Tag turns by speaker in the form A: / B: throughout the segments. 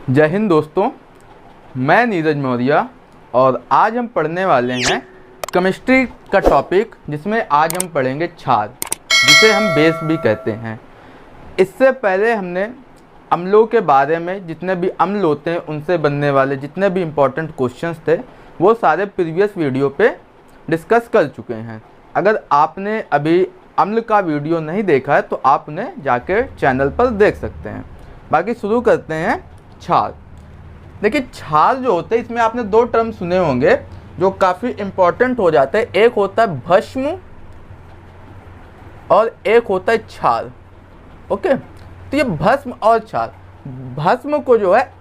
A: जय हिंद दोस्तों, मैं नीरज मौर्य और आज हम पढ़ने वाले हैं केमिस्ट्री का टॉपिक, जिसमें आज हम पढ़ेंगे क्षार, जिसे हम बेस भी कहते हैं। इससे पहले हमने अम्लों के बारे में, जितने भी अम्ल होते हैं उनसे बनने वाले जितने भी इम्पोर्टेंट क्वेश्चंस थे वो सारे प्रीवियस वीडियो पे डिस्कस कर चुके हैं। अगर आपने अभी अम्ल का वीडियो नहीं देखा है तो आप उन्हें जाके चैनल पर देख सकते हैं। बाकी शुरू करते हैं क्षार। देखिए, क्षार जो होते हैं इसमें आपने दो टर्म सुने होंगे जो काफ़ी इम्पोर्टेंट हो जाते हैं। एक होता है भस्म और एक होता है क्षार। ओके, तो ये भस्म और क्षार, भस्म को जो है,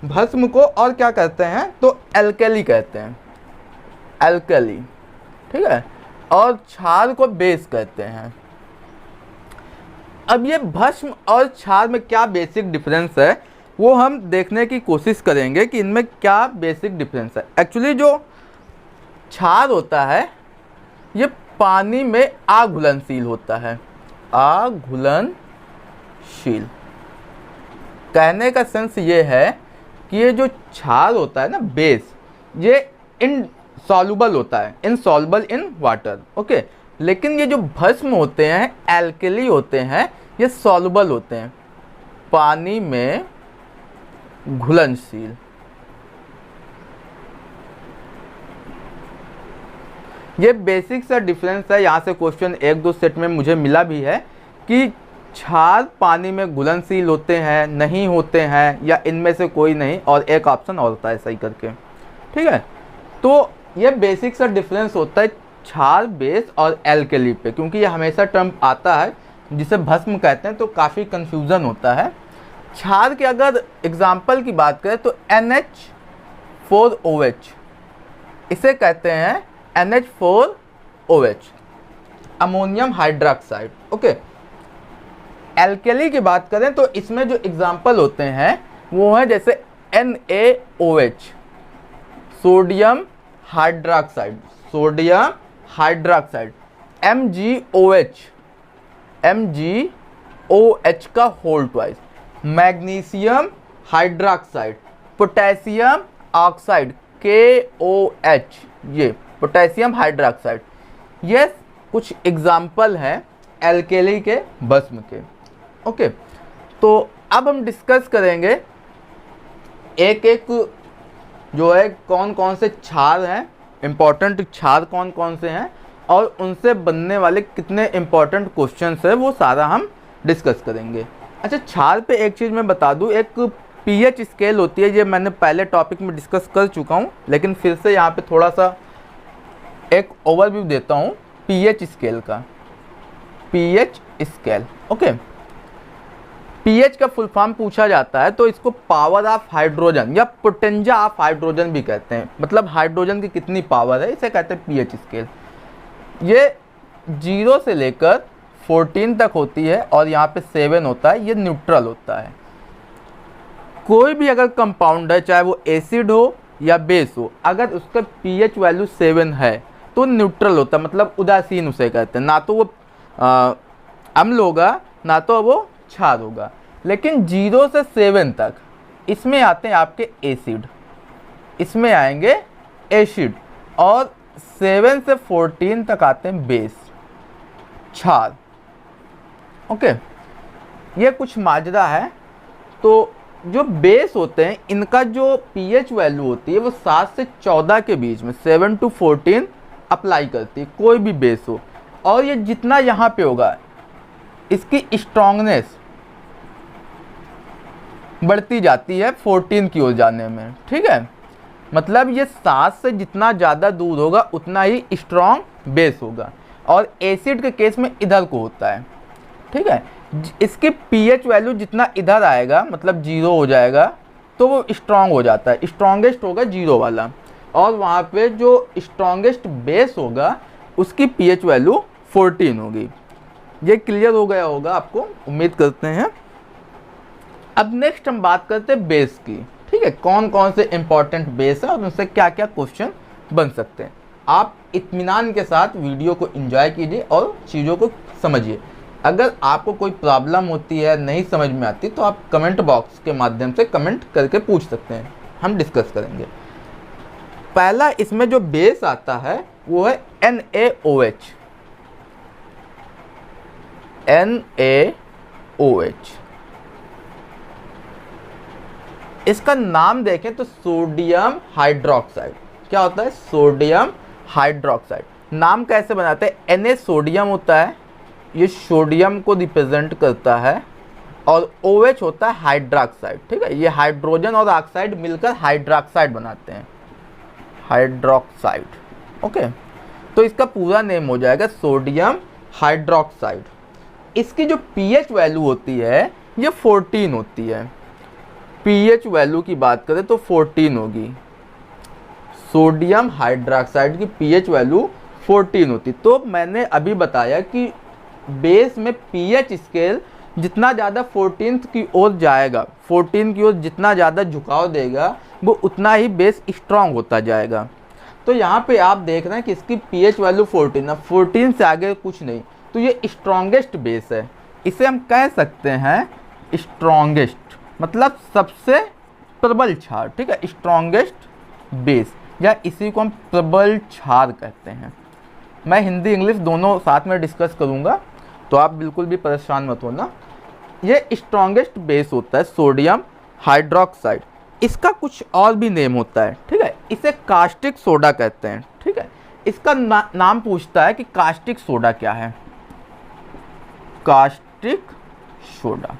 A: भस्म को और क्या कहते हैं तो एल्केली कहते हैं, एल्केली, ठीक है, और क्षार को बेस कहते हैं। अब ये भस्म और क्षार में क्या बेसिक डिफरेंस है वो हम देखने की कोशिश करेंगे कि इनमें क्या बेसिक डिफरेंस है। एक्चुअली जो क्षार होता है ये पानी में अघुलनशील होता है, अघुलनशील। कहने का सेंस ये है कि ये जो क्षार होता है ना, बेस, ये इनसॉल्युबल होता है, इनसॉल्युबल इन वाटर। ओके, लेकिन ये जो भस्म होते हैं, एल्केली होते हैं, ये सॉल्युबल होते हैं, पानी में घुलनशील। ये बेसिक सा डिफरेंस है। यहाँ से क्वेश्चन एक दो सेट में मुझे मिला भी है कि क्षार पानी में घुलनशील होते हैं, नहीं होते हैं, या इनमें से कोई नहीं, और एक ऑप्शन और होता है सही करके। ठीक है, तो ये बेसिक सा डिफरेंस होता है क्षार, बेस और एल्केली पे, क्योंकि ये हमेशा टर्म आता है जिसे भस्म कहते हैं तो काफ़ी कंफ्यूजन होता है। क्षार के अगर एग्जाम्पल की बात करें तो NH4OH, इसे कहते हैं NH4OH, ammonium hydroxide. Okay, alkali की बात करें तो इसमें जो एग्जाम्पल होते हैं वो है जैसे NaOH, sodium hydroxide, sodium hydroxide, MgOH, MgOH का whole twice, magnesium hydroxide, potassium oxide, KOH, ये पोटेशियम हाइड्रोक्साइड। ये कुछ एग्जाम्पल हैं एल्केली के, भस्म के। ओके, तो अब हम डिस्कस करेंगे एक एक जो है कौन कौन से क्षार हैं, इम्पॉर्टेंट क्षार कौन कौन से हैं, और उनसे बनने वाले कितने इम्पॉर्टेंट क्वेश्चंस है वो सारा हम डिस्कस करेंगे। अच्छा, क्षार पे एक चीज़ मैं बता दूं, एक pH स्केल होती है, ये मैंने पहले टॉपिक में डिस्कस कर चुका हूं, लेकिन फिर से यहाँ पे थोड़ा सा एक ओवरव्यू देता हूं pH स्केल का। pH स्केल, ओके, pH का फुल फॉर्म पूछा जाता है तो इसको पावर ऑफ हाइड्रोजन या पोटेंजा ऑफ हाइड्रोजन भी कहते हैं, मतलब हाइड्रोजन की कितनी पावर है, इसे कहते हैं pH स्केल। ये 0 से लेकर 14 तक होती है और यहाँ पे 7 होता है, ये न्यूट्रल होता है। कोई भी अगर कंपाउंड है, चाहे वो एसिड हो या बेस हो, अगर उसका pH वैल्यू 7 है तो न्यूट्रल होता है, मतलब उदासीन उसे कहते हैं। ना तो वो अम्ल होगा, ना तो वो क्षार होगा। लेकिन 0 से 7 तक इसमें आते हैं आपके एसिड, इसमें आएंगे एसिड, और 7 से 14 तक आते हैं बेस, क्षार। ओके, ये कुछ माजरा है। तो जो बेस होते हैं इनका जो pH वैल्यू होती है वो 7 से 14 के बीच में, 7 to 14 अप्लाई करती है, कोई भी बेस हो। और ये जितना यहाँ पे होगा इसकी स्ट्रॉन्गनेस बढ़ती जाती है 14 की ओर जाने में। ठीक है, मतलब ये 7 से जितना ज़्यादा दूर होगा उतना ही स्ट्रॉन्ग बेस होगा, और एसिड के केस में इधर को होता है। ठीक है, इसकी pH वैल्यू जितना इधर आएगा, मतलब 0 हो जाएगा, तो वो स्ट्रॉन्ग हो जाता है, स्ट्रॉन्गेस्ट होगा 0 वाला, और वहाँ पे जो स्ट्रॉन्गेस्ट बेस होगा उसकी pH वैल्यू 14 होगी। ये क्लियर हो गया होगा आपको, उम्मीद करते हैं। अब नेक्स्ट हम बात करते हैं बेस की। ठीक है, कौन कौन से इंपॉर्टेंट बेस हैं और उनसे क्या क्या क्वेश्चन बन सकते हैं। आप इत्मीनान के साथ वीडियो को एंजॉय कीजिए और चीज़ों को समझिए। अगर आपको कोई प्रॉब्लम होती है, नहीं समझ में आती, तो आप कमेंट बॉक्स के माध्यम से कमेंट करके पूछ सकते हैं, हम डिस्कस करेंगे। पहला इसमें जो बेस आता है वो है NaOH। NaOH, इसका नाम देखें तो सोडियम हाइड्रोक्साइड। क्या होता है? Sodium hydroxide. नाम कैसे बनाते हैं? Na सोडियम होता है, ये सोडियम को रिप्रेजेंट करता है, और OH होता है हाइड्रोक्साइड। ठीक है, ये हाइड्रोजन और ऑक्साइड मिलकर हाइड्रोक्साइड बनाते हैं, हाइड्रोक्साइड। ओके, तो इसका पूरा नेम हो जाएगा सोडियम हाइड्रोक्साइड। इसकी जो pH वैल्यू होती है ये 14 होती है। pH वैल्यू की बात करें तो 14 होगी। सोडियम हाइड्रोक्साइड की pH वैल्यू 14 होती। तो मैंने अभी बताया कि बेस में pH स्केल जितना ज़्यादा 14 की ओर जाएगा, 14 की ओर जितना ज़्यादा झुकाव देगा, वो उतना ही बेस स्ट्रांग होता जाएगा। तो यहाँ पे आप देख रहे हैं कि इसकी pH वैल्यू 14 है, 14 से आगे कुछ नहीं, तो ये स्ट्रॉन्गेस्ट बेस है। इसे हम कह सकते हैं स्ट्रॉन्गेस्ट, मतलब सबसे प्रबल क्षार। ठीक है, स्ट्रॉन्गेस्ट बेस, या इसी को हम प्रबल क्षार कहते हैं। मैं हिंदी इंग्लिश दोनों साथ में डिस्कस करूँगा, तो आप बिल्कुल भी परेशान मत होना। ये स्ट्रॉन्गेस्ट बेस होता है सोडियम हाइड्रोक्साइड। इसका कुछ और भी नेम होता है। ठीक है, इसे कास्टिक सोडा कहते हैं। ठीक है, इसका नाम पूछता है कि कास्टिक सोडा क्या है। कास्टिक सोडा,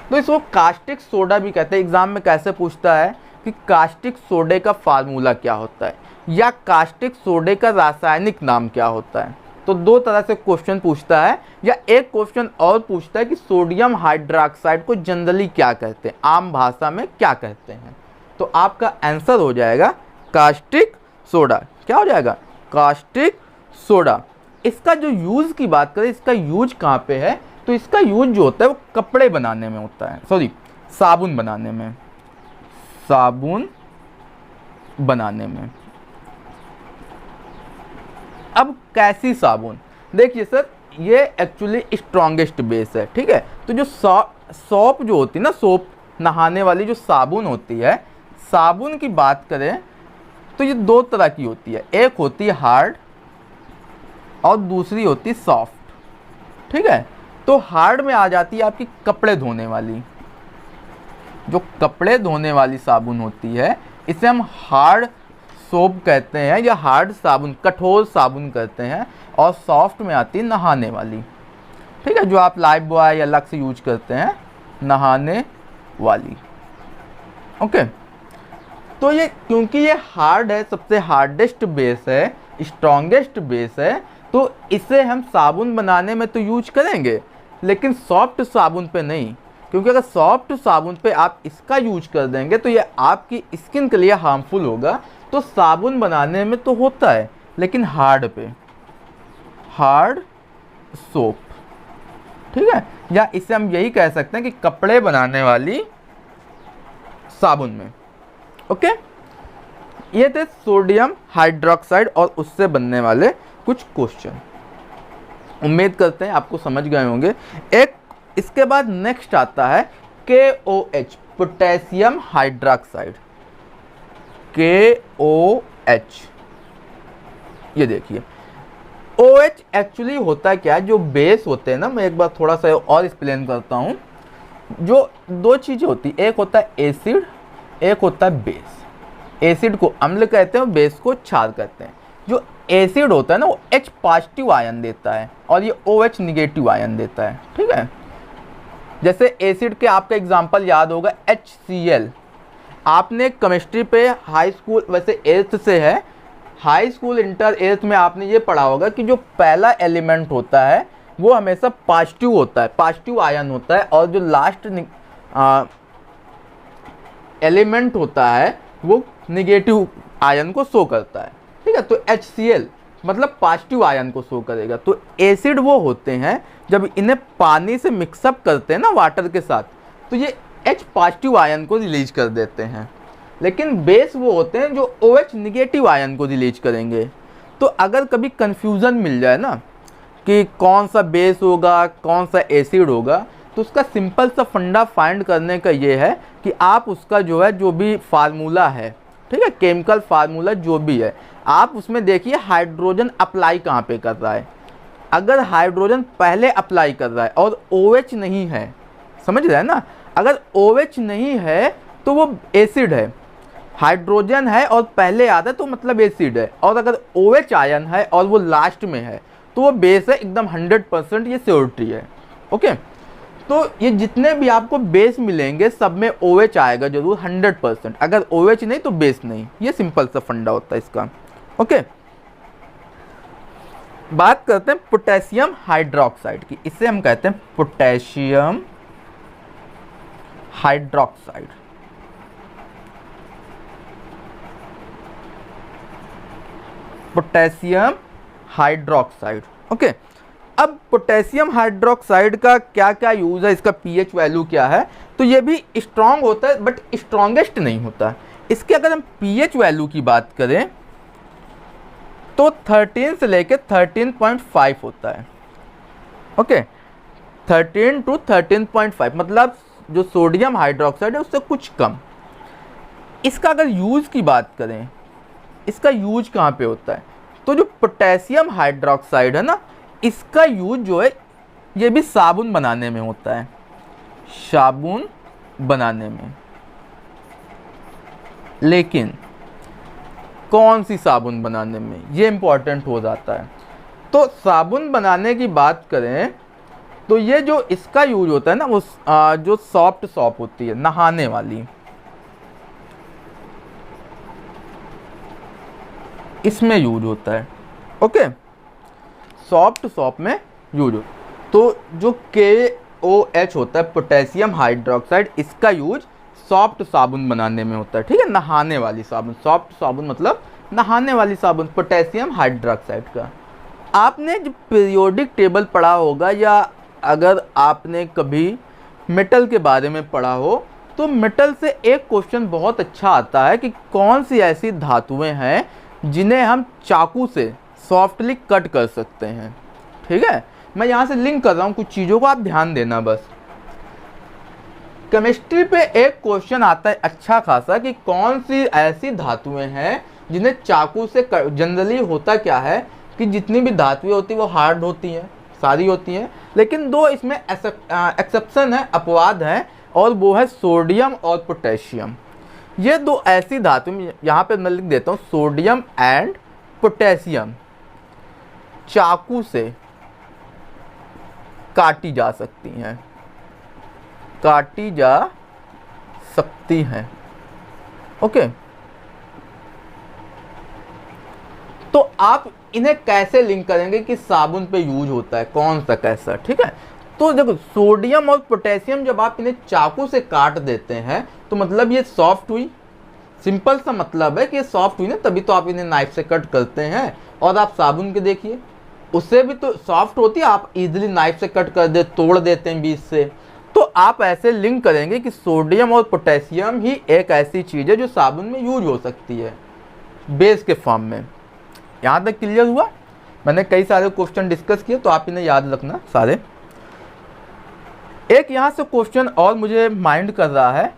A: तो इसको कास्टिक सोडा भी कहते हैं। एग्जाम में कैसे पूछता है कि कास्टिक सोडे का फार्मूला क्या होता है, या कास्टिक सोडे का रासायनिक नाम क्या होता है। तो दो तरह से क्वेश्चन पूछता है, या एक क्वेश्चन और पूछता है कि सोडियम हाइड्रोक्साइड को जनरली क्या कहते हैं, आम भाषा में क्या कहते हैं। तो आपका आंसर हो जाएगा कास्टिक सोडा। क्या हो जाएगा? Caustic soda. इसका जो यूज़ की बात करें, इसका यूज कहाँ पे है, तो इसका यूज जो होता है वो कपड़े बनाने में होता है, सॉरी साबुन बनाने में, साबुन बनाने में। अब कैसी साबुन? देखिए सर, ये एक्चुअली स्ट्रॉन्गेस्ट बेस है। ठीक है, तो जो सॉप जो होती है ना, सोप नहाने वाली जो साबुन होती है, साबुन की बात करें तो ये दो तरह की होती है। एक होती है हार्ड और दूसरी होती है सॉफ्ट। ठीक है, तो हार्ड में आ जाती है आपकी कपड़े धोने वाली। जो कपड़े धोने वाली साबुन होती है इसे हम हार्ड सोप कहते हैं, या हार्ड साबुन, कठोर साबुन कहते हैं। और सॉफ्ट में आती है नहाने वाली। ठीक है, जो आप लाइफ बॉय या लक्स यूज करते हैं, नहाने वाली। ओके, तो ये क्योंकि ये हार्ड है, सबसे हार्डेस्ट बेस है, स्ट्रॉन्गेस्ट बेस है, तो इसे हम साबुन बनाने में तो यूज करेंगे, लेकिन सॉफ्ट साबुन पे नहीं। क्योंकि अगर सॉफ्ट साबुन पे आप इसका यूज कर देंगे तो ये आपकी स्किन के लिए हार्मफुल होगा। तो साबुन बनाने में तो होता है, लेकिन हार्ड पे, हार्ड सोप। ठीक है, या इसे हम यही कह सकते हैं कि कपड़े बनाने वाली साबुन में। ओके, ये थे सोडियम हाइड्रोक्साइड और उससे बनने वाले कुछ क्वेश्चन। उम्मीद करते हैं आपको समझ गए होंगे। एक इसके बाद नेक्स्ट आता है KOH, पोटेशियम हाइड्रोक्साइड। KOH, ये देखिए OH एक्चुअली होता है क्या, जो बेस होते हैं ना, मैं एक बार थोड़ा सा और एक्सप्लेन करता हूँ। जो दो चीज़ें होती है, एक होता है एसिड, एक होता है बेस। एसिड को अम्ल कहते हैं और बेस को क्षार कहते हैं। जो एसिड होता है ना वो H पॉजिटिव आयन देता है और ये OH निगेटिव आयन देता है। ठीक है, जैसे एसिड के आपका एग्जांपल याद होगा HCl। आपने केमिस्ट्री पे हाई स्कूल, वैसे 8th से है, हाई स्कूल इंटर 8th में आपने ये पढ़ा होगा कि जो पहला एलिमेंट होता है वो हमेशा पॉजिटिव होता है, पॉजिटिव आयन होता है, और जो लास्ट एलिमेंट होता है वो निगेटिव आयन को शो करता है। ठीक है, तो HCl मतलब पॉजिटिव आयन को शो करेगा। तो एसिड वो होते हैं जब इन्हें पानी से मिक्सअप करते हैं ना वाटर के साथ, तो ये H पॉजिटिव आयन को रिलीज कर देते हैं। लेकिन बेस वो होते हैं जो OH निगेटिव आयन को रिलीज करेंगे। तो अगर कभी कंफ्यूजन मिल जाए ना कि कौन सा बेस होगा, कौन सा एसिड होगा, तो उसका सिंपल सा फंडा फाइंड करने का ये है कि आप उसका जो है, जो भी फार्मूला है, ठीक है, केमिकल फार्मूला जो भी है, आप उसमें देखिए हाइड्रोजन अप्लाई कहाँ पे कर रहा है। अगर हाइड्रोजन पहले अप्लाई कर रहा है और OH नहीं है, समझ रहे हैं ना, अगर OH नहीं है तो वो एसिड है, हाइड्रोजन है और पहले आता है तो मतलब एसिड है, और अगर OH आयन है और वो लास्ट में है तो वो बेस है, एकदम 100% ये श्योरिटी है। ओके, तो ये जितने भी आपको बेस मिलेंगे सब में OH आएगा जरूर 100%, अगर OH नहीं तो बेस नहीं, ये सिंपल सा फंडा होता है इसका। ओके, बात करते हैं पोटेशियम हाइड्रोक्साइड की, इसे हम कहते हैं potassium hydroxide. Potassium hydroxide. Okay, अब पोटेशियम हाइड्रोक्साइड का क्या क्या यूज है, इसका पीएच वैल्यू क्या है, तो ये भी स्ट्रांग होता है बट स्ट्रॉन्गेस्ट नहीं होता। इसके अगर हम पीएच वैल्यू की बात करें तो 13 से लेके 13.5 होता है। ओके, 13 to 13.5 मतलब जो सोडियम हाइड्रोक्साइड है उससे कुछ कम। इसका अगर यूज की बात करें, इसका यूज कहाँ पे होता है, तो जो पोटेशियम हाइड्रोक्साइड है ना, इसका यूज जो है ये भी साबुन बनाने में होता है, साबुन बनाने में। लेकिन कौन सी साबुन बनाने में, ये इंपॉर्टेंट हो जाता है। तो साबुन बनाने की बात करें तो ये जो इसका यूज होता है ना, वो जो सॉफ्ट सॉप होती है नहाने वाली, इसमें यूज होता है। ओके, सॉफ्ट सॉप में यूज हो, तो जो KOH होता है पोटेशियम हाइड्रोक्साइड, इसका यूज सॉफ्ट साबुन बनाने में होता है, ठीक है, नहाने वाली साबुन, सॉफ्ट साबुन मतलब नहाने वाली साबुन, पोटेशियम हाइड्रोक्साइड का। आपने जब पीरियोडिक टेबल पढ़ा होगा या अगर आपने कभी मेटल के बारे में पढ़ा हो तो मेटल से एक क्वेश्चन बहुत अच्छा आता है कि कौन सी ऐसी धातुएं हैं जिन्हें हम चाकू से सॉफ्टली कट कर सकते हैं। ठीक है, मैं यहाँ से लिंक कर रहा हूँ कुछ चीज़ों को, आप ध्यान देना बस। केमिस्ट्री पे एक क्वेश्चन आता है अच्छा खासा कि कौन सी ऐसी धातुएं हैं जिन्हें चाकू से जनरली होता क्या है कि जितनी भी धातुएं होती हैं वो हार्ड होती हैं, सारी होती हैं, लेकिन दो इसमें एक्सेप्शन है, अपवाद है, और वो है सोडियम और पोटेशियम। ये दो ऐसी धातु, यहाँ पे मैं लिख देता हूँ, सोडियम एंड पोटेशियम चाकू से काटी जा सकती हैं, काटी जा सकती हैं। ओके, तो आप इन्हें कैसे लिंक करेंगे कि साबुन पे यूज होता है, कौन सा कैसा। ठीक है, तो देखो सोडियम और पोटेशियम जब आप इन्हें चाकू से काट देते हैं तो मतलब ये सॉफ्ट हुई, सिंपल सा मतलब है कि ये सॉफ्ट हुई ना, तभी तो आप इन्हें नाइफ से कट करते हैं। और आप साबुन के देखिए, उससे भी तो सॉफ्ट होती है, आप इजीली नाइफ से कट कर दे, तोड़ देते हैं बीच से। तो आप ऐसे लिंक करेंगे कि सोडियम और पोटेशियम ही एक ऐसी चीज़ है जो साबुन में यूज हो सकती है बेस के फॉर्म में। यहाँ तक क्लियर हुआ? मैंने कई सारे क्वेश्चन डिस्कस किए तो आप इन्हें याद रखना सारे। एक यहाँ से क्वेश्चन और मुझे माइंड कर रहा है,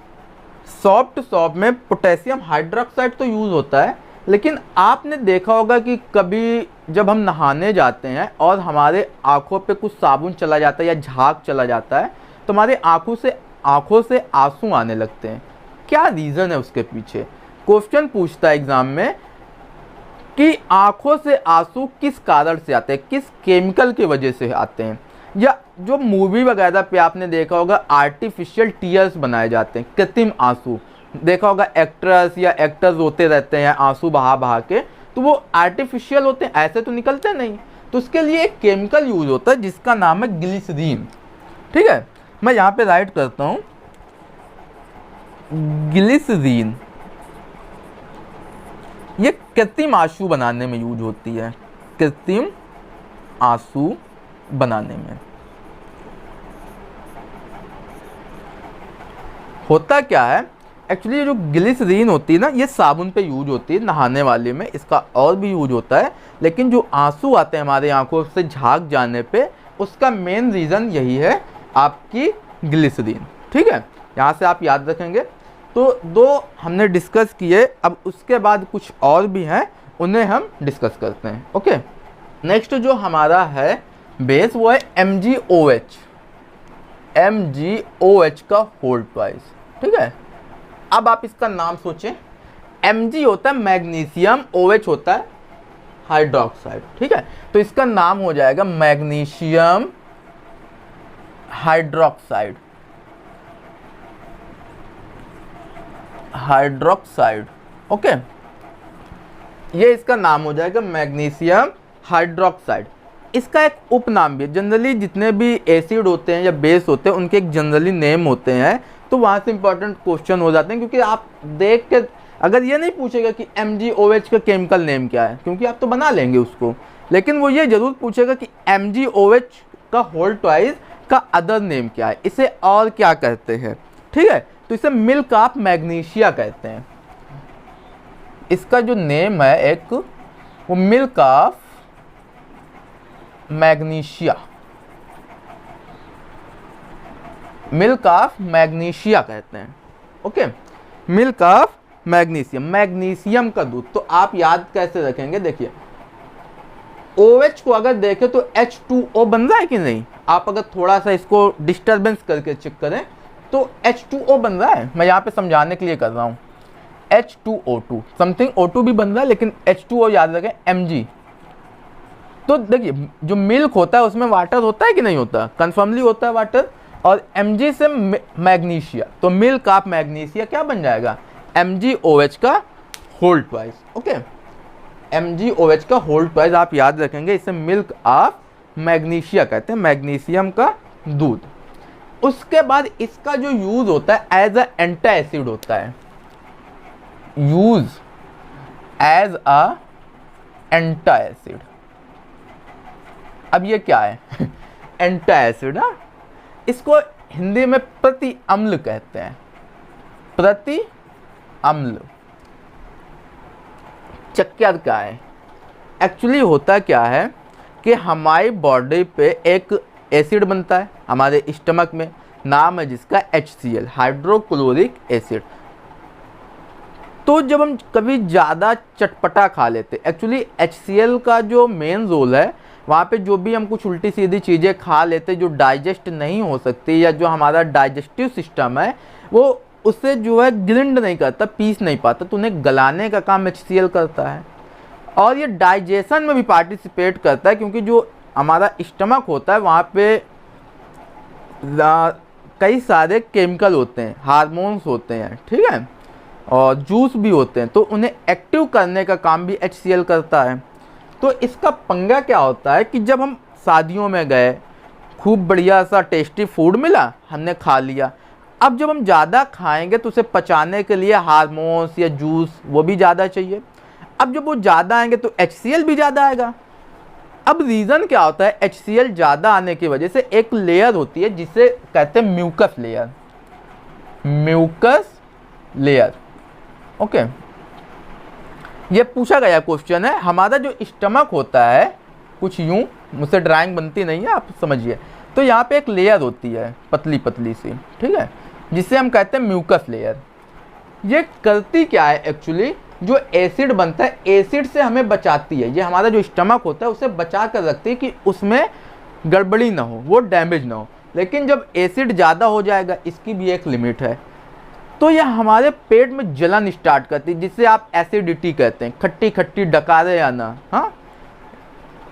A: सॉफ्ट सॉप में पोटेशियम हाइड्रोक्साइड तो यूज़ होता है, लेकिन आपने देखा होगा कि कभी जब हम नहाने जाते हैं और हमारे आँखों पे कुछ साबुन चला जाता है या झाग चला जाता है तो हमारे आँखों से आंसू आने लगते हैं। क्या रीज़न है उसके पीछे? क्वेश्चन पूछता है एग्ज़ाम में कि आँखों से आंसू किस कारण से आते हैं, किस केमिकल की वजह से आते हैं। या जो मूवी वगैरह पे आपने देखा होगा आर्टिफिशियल टीयर्स बनाए जाते हैं, कृत्रिम आंसू, देखा होगा एक्ट्रेस या एक्टर्स रोते रहते हैं आंसू बहा बहा के, तो वो आर्टिफिशियल होते हैं, ऐसे तो निकलते नहीं। तो उसके लिए एक केमिकल यूज होता है जिसका नाम है ग्लिसरीन। ठीक है, मैं यहाँ पे राइट करता हूँ, ग्लिसरीन। ये कृत्रिम आंसू बनाने में यूज होती है, कृत्रिम आंसू बनाने में। होता क्या है एक्चुअली जो ग्लिसरीन होती है ना, ये साबुन पे यूज होती है नहाने वाले में, इसका और भी यूज होता है, लेकिन जो आंसू आते हैं हमारे आंखों से झाग जाने पे, उसका मेन रीज़न यही है आपकी ग्लिसरीन। ठीक है, यहाँ से आप याद रखेंगे। तो दो हमने डिस्कस किए, अब उसके बाद कुछ और भी हैं, उन्हें हम डिस्कस करते हैं। ओके, नेक्स्ट जो हमारा है बेस वो है MgOH, MgOH का होल ट्वाइस। ठीक है, अब आप इसका नाम सोचें, Mg होता है मैग्नीशियम, OH होता है हाइड्रोक्साइड। ठीक है, तो इसका नाम हो जाएगा मैग्नीशियम हाइड्रोक्साइड, हाइड्रोक्साइड। ओके, ये इसका नाम हो जाएगा मैग्नीशियम हाइड्रोक्साइड। इसका एक उपनाम भी है। जनरली जितने भी एसिड होते हैं या बेस होते हैं उनके एक जनरली नेम होते हैं, तो वहाँ से इंपॉर्टेंट क्वेश्चन हो जाते हैं, क्योंकि आप देख के अगर ये नहीं पूछेगा कि MgOH का केमिकल नेम क्या है, क्योंकि आप तो बना लेंगे उसको, लेकिन वो ये जरूर पूछेगा कि MgOH का होल ट्वाइस का अदर नेम क्या है, इसे और क्या कहते हैं। ठीक है, तो इसे मिल्क ऑफ मैग्नीशिया कहते हैं। इसका जो नेम है एक, वो milk of magnesia, milk of magnesia कहते हैं। Okay, milk of magnesium, magnesium का दूध। तो आप याद कैसे रखेंगे, देखिए OH को अगर देखें तो H2O बन रहा है कि नहीं, आप अगर थोड़ा सा इसको डिस्टरबेंस करके चेक करें तो H2O बन रहा है। मैं यहाँ पे समझाने के लिए कर रहा हूँ, H2O2 समथिंग, O2 भी बन रहा है, लेकिन H2O याद रखें, Mg। तो देखिए जो मिल्क होता है उसमें वाटर होता है कि नहीं होता, कन्फर्मली होता है वाटर, और Mg से मैग्नीशिया, तो मिल्क ऑफ मैग्नीशिया क्या बन जाएगा, MgOH का होल ट्वाइस। ओके, MgOH का होल ट्वाइस आप याद रखेंगे, इसे मिल्क ऑफ मैग्नीशिया कहते हैं, मैग्नीशियम का दूध। उसके बाद इसका जो यूज होता है एज अ एंटी एसिड होता है, use as a anti acid. अब ये क्या है एंटी एसिड ना, इसको हिंदी में प्रति अम्ल कहते हैं, प्रति अम्ल। चक्कर क्या है, एक्चुअली होता क्या है कि हमारी बॉडी पे एक एसिड बनता है हमारे स्टमक में, नाम है जिसका HCl, हाइड्रोक्लोरिक एसिड। तो जब हम कभी ज़्यादा चटपटा खा लेते, एक्चुअली HCl का जो मेन रोल है, वहाँ पे जो भी हम कुछ उल्टी सीधी चीज़ें खा लेते जो डाइजेस्ट नहीं हो सकती, या जो हमारा डाइजेस्टिव सिस्टम है वो उससे जो है ग्रिंड नहीं करता, पीस नहीं पाता, तो उन्हें गलाने का काम HCl करता है, और ये डाइजेशन में भी पार्टिसिपेट करता है, क्योंकि जो हमारा स्टमक होता है वहाँ पे कई सारे केमिकल होते हैं, हार्मोन्स होते हैं, ठीक है, और जूस भी होते हैं, तो उन्हें एक्टिव करने का काम भी HCl करता है। तो इसका पंगा क्या होता है कि जब हम शादियों में गए, खूब बढ़िया सा टेस्टी फूड मिला, हमने खा लिया, अब जब हम ज़्यादा खाएंगे तो उसे पचाने के लिए हार्मोन्स या जूस वो भी ज़्यादा चाहिए। अब जब वो ज़्यादा आएंगे तो HCl भी ज़्यादा आएगा। अब रीज़न क्या होता है, HCl ज़्यादा आने की वजह से एक लेयर होती है जिसे कहते हैं mucus layer, mucus layer. Okay, ये पूछा गया क्वेश्चन है। हमारा जो स्टमक होता है कुछ यूं, मुझसे ड्राइंग बनती नहीं है, आप समझिए, तो यहाँ पे एक लेयर होती है पतली पतली सी, ठीक है, जिसे हम कहते हैं म्यूकस लेयर। ये करती क्या है, एक्चुअली जो एसिड बनता है एसिड से हमें बचाती है, ये हमारा जो स्टमक होता है उसे बचा कर रखती है कि उसमें गड़बड़ी ना हो, वो डैमेज ना हो। लेकिन जब एसिड ज़्यादा हो जाएगा, इसकी भी एक लिमिट है, तो यह हमारे पेट में जलन स्टार्ट करती है, जिसे आप एसिडिटी कहते हैं, खट्टी खट्टी डकारे आना, हाँ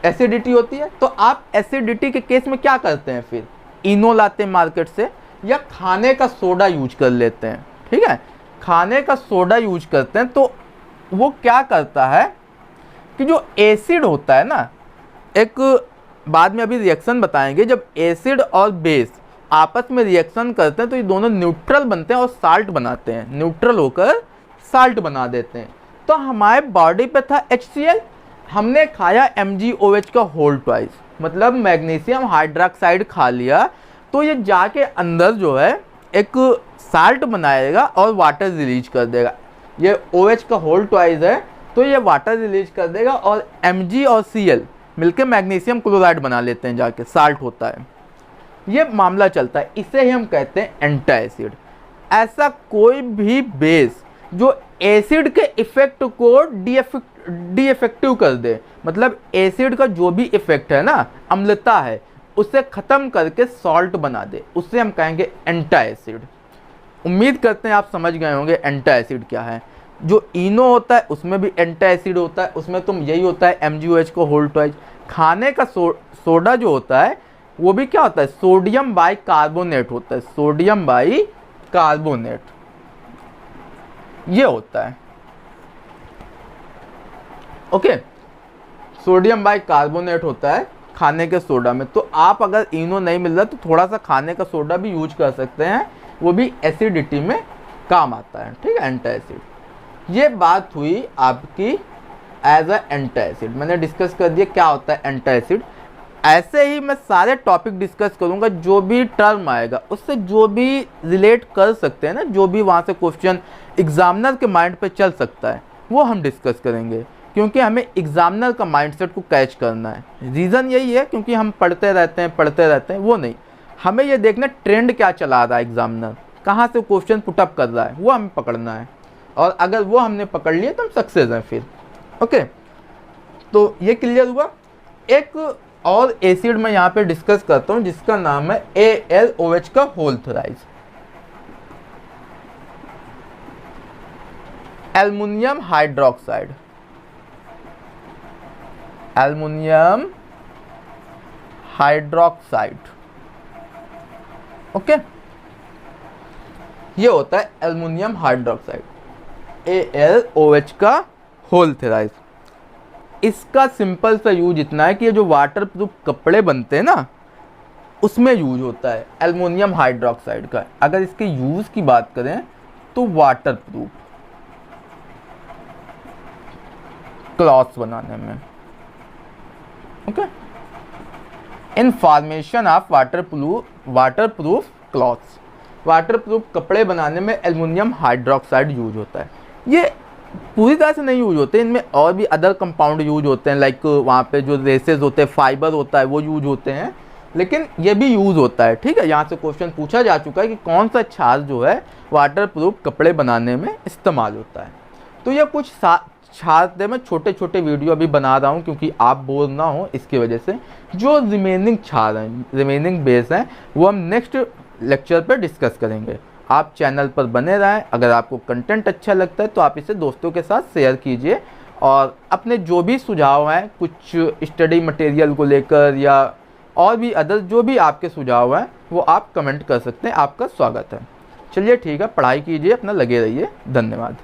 A: एसिडिटी होती है। तो आप एसिडिटी के केस में क्या करते हैं, फिर इनो लाते हैं मार्केट से, या खाने का सोडा यूज कर लेते हैं, ठीक है, खाने का सोडा यूज करते हैं। तो वो क्या करता है कि जो एसिड होता है ना, एक बाद में अभी रिएक्शन बताएंगे, जब एसिड और बेस आपस में रिएक्शन करते हैं तो ये दोनों न्यूट्रल बनते हैं और साल्ट बनाते हैं, न्यूट्रल होकर साल्ट बना देते हैं। तो हमारे बॉडी पे था HCl, हमने खाया MgOH का होल ट्वाइस, मतलब मैग्नीशियम हाइड्रोक्साइड खा लिया, तो ये जाके अंदर जो है एक साल्ट बनाएगा और वाटर रिलीज कर देगा। ये OH का होल ट्वाइस है तो ये वाटर रिलीज कर देगा और Mg और Cl मिलकर मैग्नीशियम क्लोराइड बना लेते हैं, जाके साल्ट होता है। ये मामला चलता है, इसे ही हम कहते हैं एंटासिड। ऐसा कोई भी बेस जो एसिड के इफेक्ट को डी इफेक्टिव कर दे, मतलब एसिड का जो भी इफेक्ट है ना, अम्लता है, उसे खत्म करके सॉल्ट बना दे, उससे हम कहेंगे एंटासिड। उम्मीद करते हैं आप समझ गए होंगे एंटासिड क्या है। जो इनो होता है उसमें भी एंटासिड होता है, उसमें तुम यही होता है MgOH को होल ट्वाइस। खाने का सोडा जो होता है वो भी क्या होता है, सोडियम बाइकार्बोनेट होता है, सोडियम बाइकार्बोनेट ये होता है। ओके, सोडियम बाइकार्बोनेट होता है खाने के सोडा में। तो आप अगर इनो नहीं मिल रहा तो थोड़ा सा खाने का सोडा भी यूज कर सकते हैं, वो भी एसिडिटी में काम आता है, ठीक है, एंटासिड। ये बात हुई आपकी एज अ एंटासिड, मैंने डिस्कस कर दिया क्या होता है एंटासिड। ऐसे ही मैं सारे टॉपिक डिस्कस करूंगा, जो भी टर्म आएगा उससे जो भी रिलेट कर सकते हैं ना, जो भी वहाँ से क्वेश्चन एग्जामिनर के माइंड पे चल सकता है वो हम डिस्कस करेंगे, क्योंकि हमें एग्जामिनर का माइंडसेट को कैच करना है। रीज़न यही है क्योंकि हम पढ़ते रहते हैं, वो नहीं, हमें ये देखना ट्रेंड क्या चला रहा है, एग्जामिनर कहाँ से क्वेश्चन पुटअप कर रहा है वो हमें पकड़ना है, और अगर वो हमने पकड़ लिए तो हम सक्सेस हैं फिर। ओके, तो ये क्लियर हुआ। एक और एसिड मैं यहाँ पे डिस्कस करता हूँ जिसका नाम है AlOH का whole thrice, aluminium hydroxide, aluminium hydroxide. Okay, ये होता है एल्युमिनियम हाइड्रोक्साइड, AlOH का होल थ्राइस। इसका सिंपल सा यूज इतना है कि ये जो वाटर प्रूफ कपड़े बनते हैं ना उसमें यूज होता है एल्युमिनियम हाइड्रोक्साइड का। अगर इसके यूज की बात करें तो वाटर प्रूफ क्लॉथ्स बनाने में, okay, in formation of water proof clothes, water proof कपड़े बनाने में एल्युमिनियम हाइड्रोक्साइड यूज होता है। ये पूरी तरह से नहीं यूज होते, इनमें और भी अदर कंपाउंड यूज होते हैं, लाइक वहाँ पे जो रेसेस होते हैं, फाइबर होता है, वो यूज होते हैं, लेकिन ये भी यूज होता है, ठीक है। यहाँ से क्वेश्चन पूछा जा चुका है कि कौन सा छाल जो है वाटर प्रूफ कपड़े बनाने में इस्तेमाल होता है। तो ये कुछ छाल मैं छोटे छोटे वीडियो अभी बना रहा हूँ क्योंकि आप बोर ना हो इसकी वजह से। जो रिमेनिंग छाल हैं, रिमेनिंग बेस हैं, वो हम नेक्स्ट लेक्चर पर डिस्कस करेंगे। आप चैनल पर बने रहें। अगर आपको कंटेंट अच्छा लगता है तो आप इसे दोस्तों के साथ शेयर कीजिए, और अपने जो भी सुझाव हैं कुछ स्टडी मटेरियल को लेकर या और भी अदर जो भी आपके सुझाव हैं वो आप कमेंट कर सकते हैं। आपका स्वागत है। चलिए ठीक है, पढ़ाई कीजिए, अपना लगे रहिए। धन्यवाद।